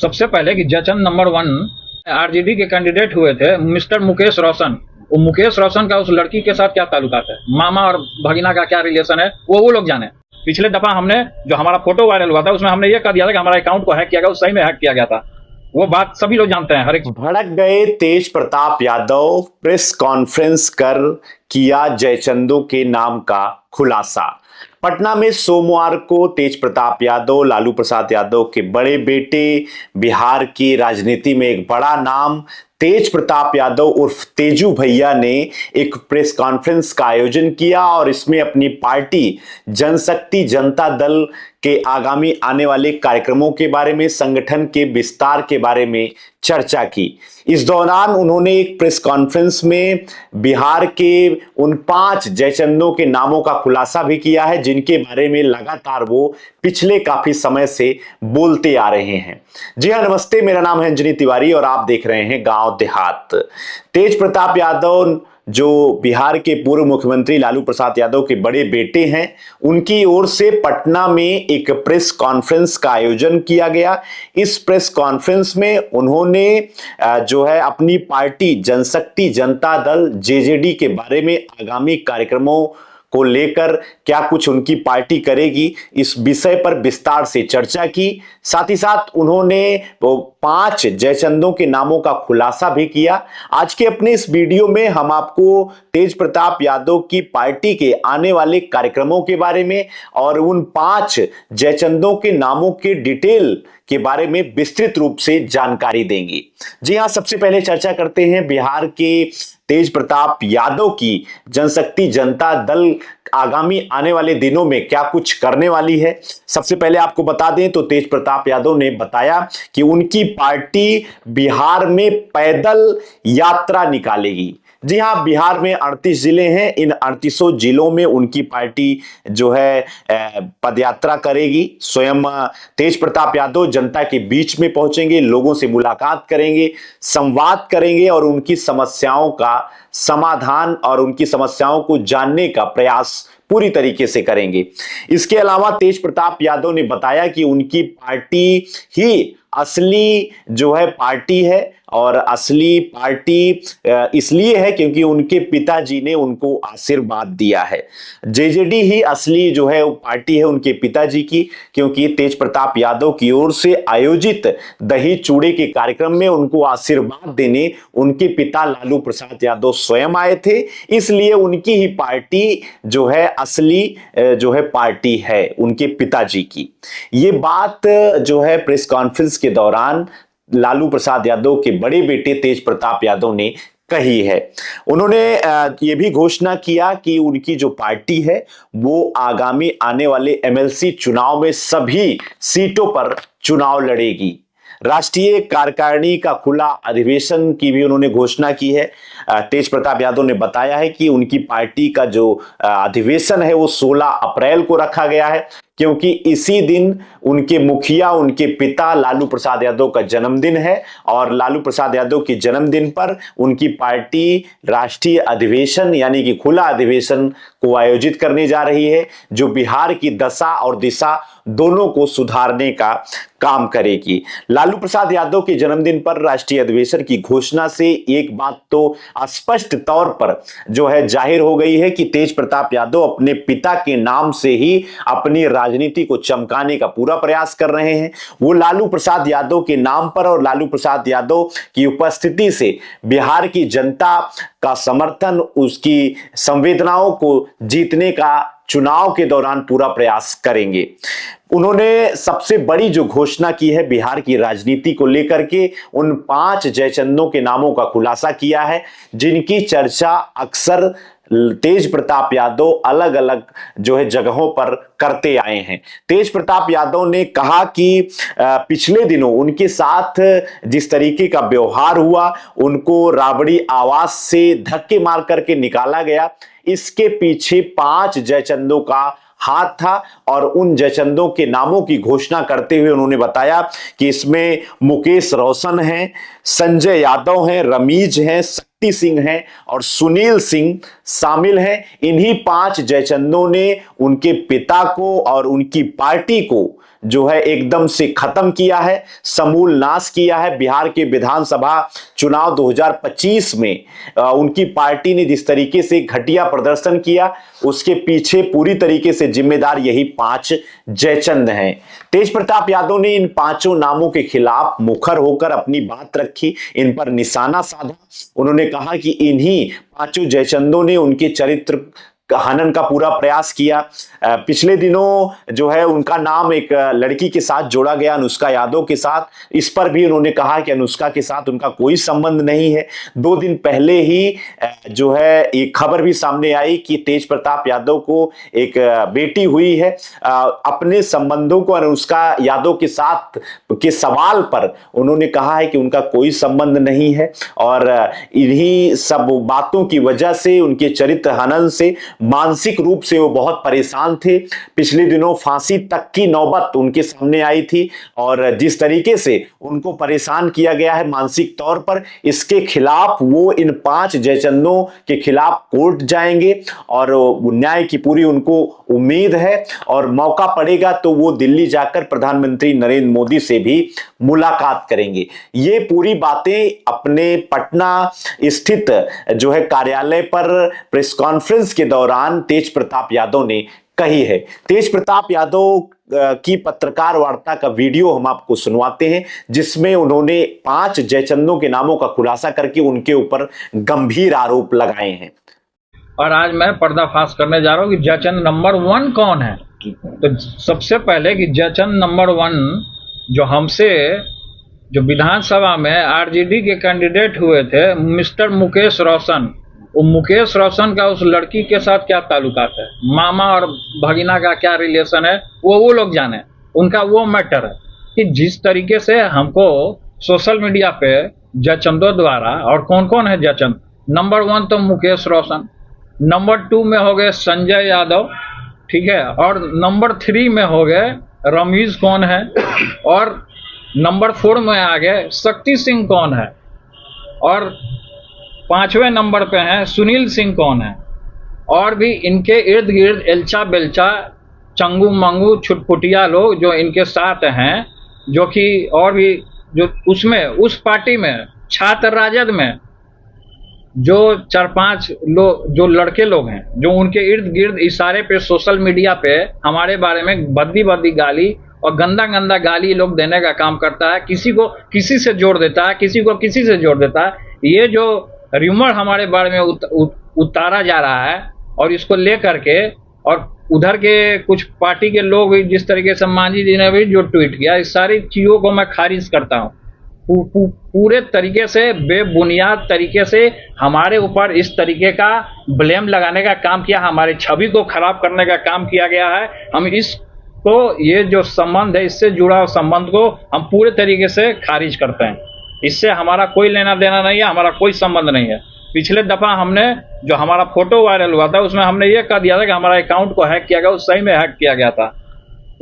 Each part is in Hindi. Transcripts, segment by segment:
सबसे पहले कि जयचंद नंबर 1 आरजेडी के कैंडिडेट हुए थे मिस्टर मुकेश रोशन। वो मुकेश रोशन का उस लड़की के साथ क्या ताल्लुकात है, मामा और भगीना का क्या रिलेशन है, वो लोग जाने। पिछले दफा हमने जो हमारा फोटो वायरल हुआ था उसमें हमने ये कह दिया था कि हमारा अकाउंट को हैक किया गया, उस सही में हैक किया गया था। वो बात सभी लोग जानते हैं। हर एक भड़क गए तेज प्रताप यादव, प्रेस कॉन्फ्रेंस कर किया जयचंदों के नाम का खुलासा। पटना में सोमवार को तेज प्रताप यादव, लालू प्रसाद यादव के बड़े बेटे, बिहार की राजनीति में एक बड़ा नाम तेज प्रताप यादव उर्फ तेजू भैया ने एक प्रेस कॉन्फ्रेंस का आयोजन किया और इसमें अपनी पार्टी जनशक्ति जनता दल के आगामी आने वाले कार्यक्रमों के बारे में, संगठन के विस्तार के बारे में चर्चा की। इस दौरान उन्होंने एक प्रेस कॉन्फ्रेंस में बिहार के उन 5 जयचंदों के नामों का खुलासा भी किया है जिनके बारे में लगातार वो पिछले काफी समय से बोलते आ रहे हैं। जी हां, नमस्ते, मेरा नाम है अंजनी तिवारी और आप देख रहे हैं गांव देहात। तेज प्रताप यादव जो बिहार के पूर्व मुख्यमंत्री लालू प्रसाद यादव के बड़े बेटे हैं, उनकी ओर से पटना में एक प्रेस कॉन्फ्रेंस का आयोजन किया गया। इस प्रेस कॉन्फ्रेंस में उन्होंने जो है अपनी पार्टी जनशक्ति जनता दल जेजेडी के बारे में आगामी कार्यक्रमों को लेकर क्या कुछ उनकी पार्टी करेगी, इस विषय पर विस्तार से चर्चा की। साथ ही साथ उन्होंने 5 जयचंदों के नामों का खुलासा भी किया। आज के अपने इस वीडियो में हम आपको तेज प्रताप यादव की पार्टी के आने वाले कार्यक्रमों के बारे में और उन 5 जयचंदों के नामों के डिटेल के बारे में विस्तृत रूप से जानकारी देंगे। जी हां, सबसे पहले चर्चा करते हैं बिहार के तेज प्रताप यादव की जनशक्ति जनता दल आगामी आने वाले दिनों में क्या कुछ करने वाली है। सबसे पहले आपको बता दें तो तेज प्रताप यादव ने बताया कि उनकी पार्टी बिहार में पैदल यात्रा निकालेगी। जी हां, बिहार में 38 जिले हैं। इन 38 जिलों में उनकी पार्टी जो है पदयात्रा करेगी। स्वयं तेज प्रताप यादव जनता के बीच में पहुंचेंगे, लोगों से मुलाकात करेंगे, संवाद करेंगे और उनकी समस्याओं का समाधान और उनकी समस्याओं को जानने का प्रयास पूरी तरीके से करेंगे। इसके अलावा तेज प्रताप यादव ने बताया कि उनकी पार्टी ही असली जो है पार्टी है और असली पार्टी इसलिए है क्योंकि उनके पिताजी ने उनको आशीर्वाद दिया है। जेजेडी ही असली जो है पार्टी है उनके पिताजी की, क्योंकि तेज प्रताप यादव की ओर से आयोजित दही चूड़े के कार्यक्रम में उनको आशीर्वाद देने उनके पिता लालू प्रसाद यादव स्वयं आए थे। इसलिए उनकी ही पार्टी जो है असली जो है पार्टी है उनके पिताजी की। ये बात जो है प्रेस कॉन्फ्रेंस के दौरान लालू प्रसाद यादव के बड़े बेटे तेज प्रताप यादव ने कही है। उन्होंने ये भी घोषणा किया कि उनकी जो पार्टी है वो आगामी आने वाले एमएलसी चुनाव में सभी सीटों पर चुनाव लड़ेगी। राष्ट्रीय कार्यकारिणी का खुला अधिवेशन की भी उन्होंने घोषणा की है। तेज प्रताप यादव ने बताया है कि उनकी पार्टी का जो अधिवेशन है वो 16 अप्रैल को रखा गया है, क्योंकि इसी दिन उनके मुखिया, उनके पिता लालू प्रसाद यादव का जन्मदिन है और लालू प्रसाद यादव के जन्मदिन पर उनकी पार्टी राष्ट्रीय अधिवेशन यानी कि खुला अधिवेशन को आयोजित करने जा रही है, जो बिहार की दशा और दिशा दोनों को सुधारने का काम करेगी। लालू प्रसाद यादव के जन्मदिन पर राष्ट्रीय अधिवेशन की घोषणा से एक बात तो स्पष्ट तौर पर जो है जाहिर हो गई है कि तेज प्रताप यादव अपने पिता के नाम से ही अपनी राजनीति को चमकाने का पूरा प्रयास कर रहे हैं। वो लालू प्रसाद यादव के नाम पर और लालू प्रसाद यादव की उपस्थिति से बिहार की जनता का समर्थन, उसकी संवेदनाओं को जीतने का चुनाव के दौरान पूरा प्रयास करेंगे। उन्होंने सबसे बड़ी जो घोषणा की है बिहार की राजनीति को लेकर के, उन 5 जयचंदों के नामों का खुलासा किया है जिनकी चर्चा अक्सर तेज प्रताप यादव अलग अलग जो है जगहों पर करते आए हैं। तेज प्रताप यादव ने कहा कि पिछले दिनों उनके साथ जिस तरीके का व्यवहार हुआ, उनको राबड़ी आवाज से धक्के मार करके निकाला गया, इसके पीछे 5 जयचंदों का हाथ था और उन जयचंदों के नामों की घोषणा करते हुए उन्होंने बताया कि इसमें मुकेश रोशन हैं, संजय यादव हैं, रमीज हैं, शक्ति सिंह हैं और सुनील सिंह शामिल हैं। इन्हीं 5 जयचंदों ने उनके पिता को और उनकी पार्टी को जो है एकदम से खत्म किया है, समूल नाश किया है। बिहार के विधानसभा चुनाव 2025 में उनकी पार्टी ने जिस तरीके से घटिया प्रदर्शन किया, उसके पीछे पूरी तरीके से जिम्मेदार यही 5 जयचंद हैं। तेज प्रताप यादव ने इन 5 नामों के खिलाफ मुखर होकर अपनी बात रखी, इन पर निशाना साधा। उन्होंने कहा कि इन्हीं 5 जयचंदों ने उनके चरित्र हनन का पूरा प्रयास किया। पिछले दिनों जो है उनका नाम एक लड़की के साथ जोड़ा गया, अनुष्का यादव के साथ। इस पर भी उन्होंने कहा कि अनुष्का के साथ उनका कोई संबंध नहीं है। 2 दिन पहले ही जो है एक खबर भी सामने आई कि तेज प्रताप यादव को एक बेटी हुई है। अपने संबंधों को अनुष्का यादव के साथ के सवाल पर उन्होंने कहा है कि उनका कोई संबंध नहीं है और इन्हीं सब बातों की वजह से, उनके चरित्र हनन से मानसिक रूप से वो बहुत परेशान थे। पिछले दिनों फांसी तक की नौबत उनके सामने आई थी और जिस तरीके से उनको परेशान किया गया है मानसिक तौर पर, इसके खिलाफ वो इन 5 जयचंदों के खिलाफ कोर्ट जाएंगे और न्याय की पूरी उनको उम्मीद है और मौका पड़ेगा तो वो दिल्ली जाकर प्रधानमंत्री नरेंद्र मोदी से भी मुलाकात करेंगे। ये पूरी बातें अपने पटना स्थित जो है कार्यालय पर प्रेस कॉन्फ्रेंस के दौरान तेज प्रताप यादव ने कही है। तेज प्रताप यादव की पत्रकार वार्ता का वीडियो हम आपको सुनवाते हैं, जिसमें उन्होंने 5 जयचंदों के नामों का खुलासा करके उनके ऊपर गंभीर आरोप लगाए हैं। और आज मैं पर्दाफाश करने जा रहा हूँ कि जयचंद नंबर 1 कौन है। तो सबसे पहले कि जयचंद नंबर 1 जो विधानसभा में आरजेडी के कैंडिडेट हुए थे, मिस्टर मुकेश रोशन, वो मुकेश रोशन का उस लड़की के साथ क्या ताल्लुकात है, मामा और भगीना का क्या रिलेशन है, वो लोग जाने, उनका वो मैटर है। कि जिस तरीके से हमको सोशल मीडिया पे जयचंदों द्वारा, और कौन कौन है जयचंद, नंबर 1 तो मुकेश रोशन, नंबर 2 में हो गए संजय यादव, ठीक है, और नंबर 3 में हो गए रमीज कौन है, और नंबर 4 में आ गए शक्ति सिंह कौन है, और 5वें नंबर पे हैं सुनील सिंह कौन है, और भी इनके इर्द गिर्द एल्चा बेल्चा चंगू मंगू छुटपुटिया लोग जो इनके साथ हैं, जो कि और भी जो उसमें उस पार्टी में छात्र राजद में जो 4-5 लोग, जो लड़के लोग हैं, जो उनके इर्द गिर्द इशारे पे सोशल मीडिया पे हमारे बारे में भद्दी गाली और गंदा गंदा गाली लोग देने का काम करता है, किसी को किसी से जोड़ देता है, किसी को किसी से जोड़ देता है। ये जो र्यूमर हमारे बारे में उतारा जा रहा है और इसको लेकर के, और उधर के कुछ पार्टी के लोग जिस तरीके से मांझी जी ने भी जो ट्वीट किया, इस सारी चीज़ों को मैं खारिज करता हूँ। पूरे तरीके से बेबुनियाद तरीके से हमारे ऊपर इस तरीके का ब्लेम लगाने का काम किया, हमारी छवि को खराब करने का काम किया गया है। हम इसको, ये जो संबंध है, इससे जुड़ा हुआ संबंध को हम पूरे तरीके से खारिज करते हैं। इससे हमारा कोई लेना देना नहीं है, हमारा कोई संबंध नहीं है। पिछले दफा हमने जो हमारा फोटो वायरल हुआ था उसमें हमने ये कह दिया था कि हमारा अकाउंट को हैक किया गया, उस सही में हैक किया गया था।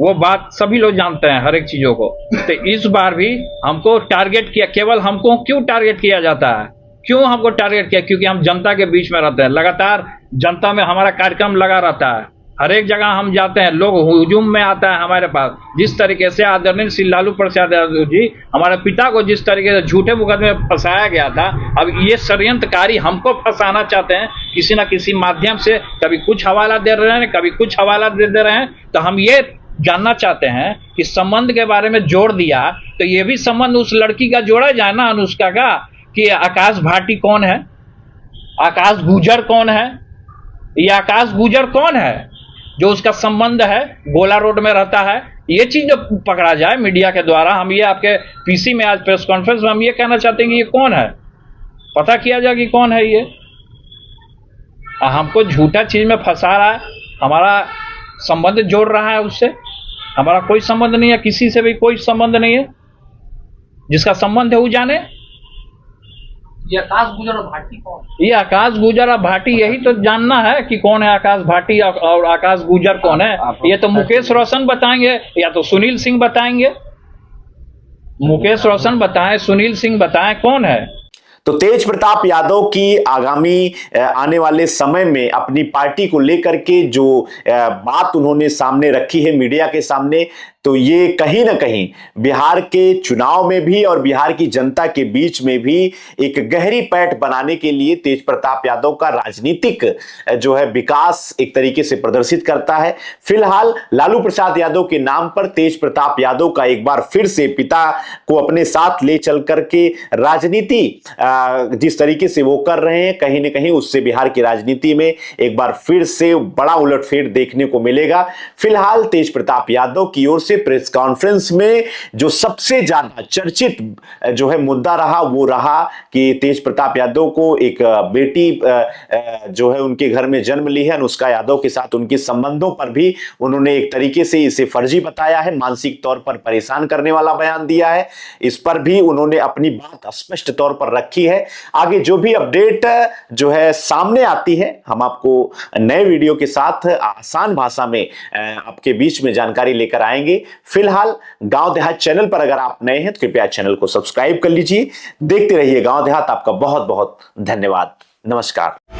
वो बात सभी लोग जानते हैं, हर एक चीजों को। तो इस बार भी हमको टारगेट किया, केवल हमको क्यों टारगेट किया जाता है, क्यों हमको टारगेट किया? क्योंकि हम जनता के बीच में रहते हैं, लगातार जनता में हमारा कार्यक्रम लगा रहता है, हर एक जगह हम जाते हैं, लोग हुजूम में आता है हमारे पास। जिस तरीके से आदरणीय श्री लालू प्रसाद यादव जी, हमारे पिता को जिस तरीके से झूठे मुकदमे में फंसाया गया था, अब ये षड्यंत्रकारी हमको फंसाना चाहते हैं किसी न किसी माध्यम से। कभी कुछ हवाला दे रहे हैं, कभी कुछ हवाला दे रहे हैं। तो हम ये जानना चाहते हैं कि संबंध के बारे में जोड़ दिया, तो ये भी संबंध उस लड़की का जोड़ा जाए ना, अनुष्का का, कि आकाश भाटी कौन है, आकाश गुजर कौन है, ये आकाश गुजर कौन है जो उसका संबंध है, गोला रोड में रहता है। ये चीज जो पकड़ा जाए मीडिया के द्वारा। हम ये आपके पीसी में आज प्रेस कॉन्फ्रेंस में हम ये कहना चाहते हैं कि ये कौन है, पता किया जाए कि कौन है ये। हमको झूठा चीज में फंसा रहा है, हमारा संबंध जोड़ रहा है उससे। हमारा कोई संबंध नहीं है, किसी से भी कोई संबंध नहीं है। जिसका संबंध है वो जाने। ये आकाश गुजर और भाटी कौन? ये आकाश गुजर और भाटी, यही तो जानना है कि कौन है आकाश भाटी और आकाश गुजर कौन है। ये तो मुकेश रोशन बताएंगे या तो सुनील सिंह बताएंगे। मुकेश रोशन बताएं, सुनील सिंह बताएं, कौन है। तो तेज प्रताप यादव की आगामी आने वाले समय में अपनी पार्टी को लेकर के जो बात उन्होंने सामने रखी है मीडिया के सामने, तो ये कहीं ना कहीं बिहार के चुनाव में भी और बिहार की जनता के बीच में भी एक गहरी पैठ बनाने के लिए तेज प्रताप यादव का राजनीतिक जो है विकास एक तरीके से प्रदर्शित करता है। फिलहाल लालू प्रसाद यादव के नाम पर तेज प्रताप यादव का एक बार फिर से पिता को अपने साथ ले चल करके राजनीति जिस तरीके से वो कर रहे हैं, कहीं ना कहीं उससे बिहार की राजनीति में एक बार फिर से बड़ा उलटफेर देखने को मिलेगा। फिलहाल तेज प्रताप यादव की ओर से प्रेस कॉन्फ्रेंस में जो सबसे ज्यादा चर्चित जो है मुद्दा रहा वो रहा कि तेज प्रताप यादव को एक बेटी जो है उनके घर में जन्म ली है, अनुष्का यादव के साथ उनके संबंधों पर भी उन्होंने एक तरीके से इसे फर्जी बताया है, मानसिक तौर पर परेशान करने वाला बयान दिया है। इस पर भी उन्होंने अपनी बात स्पष्ट तौर पर रखी है। आगे जो भी अपडेट जो है सामने आती है, हम आपको नए वीडियो के साथ आसान भाषा में आपके बीच में जानकारी लेकर आएंगे। फिलहाल गांव देहात चैनल पर अगर आप नए हैं तो कृपया चैनल को सब्सक्राइब कर लीजिए। देखते रहिए गांव देहात। आपका बहुत बहुत धन्यवाद। नमस्कार।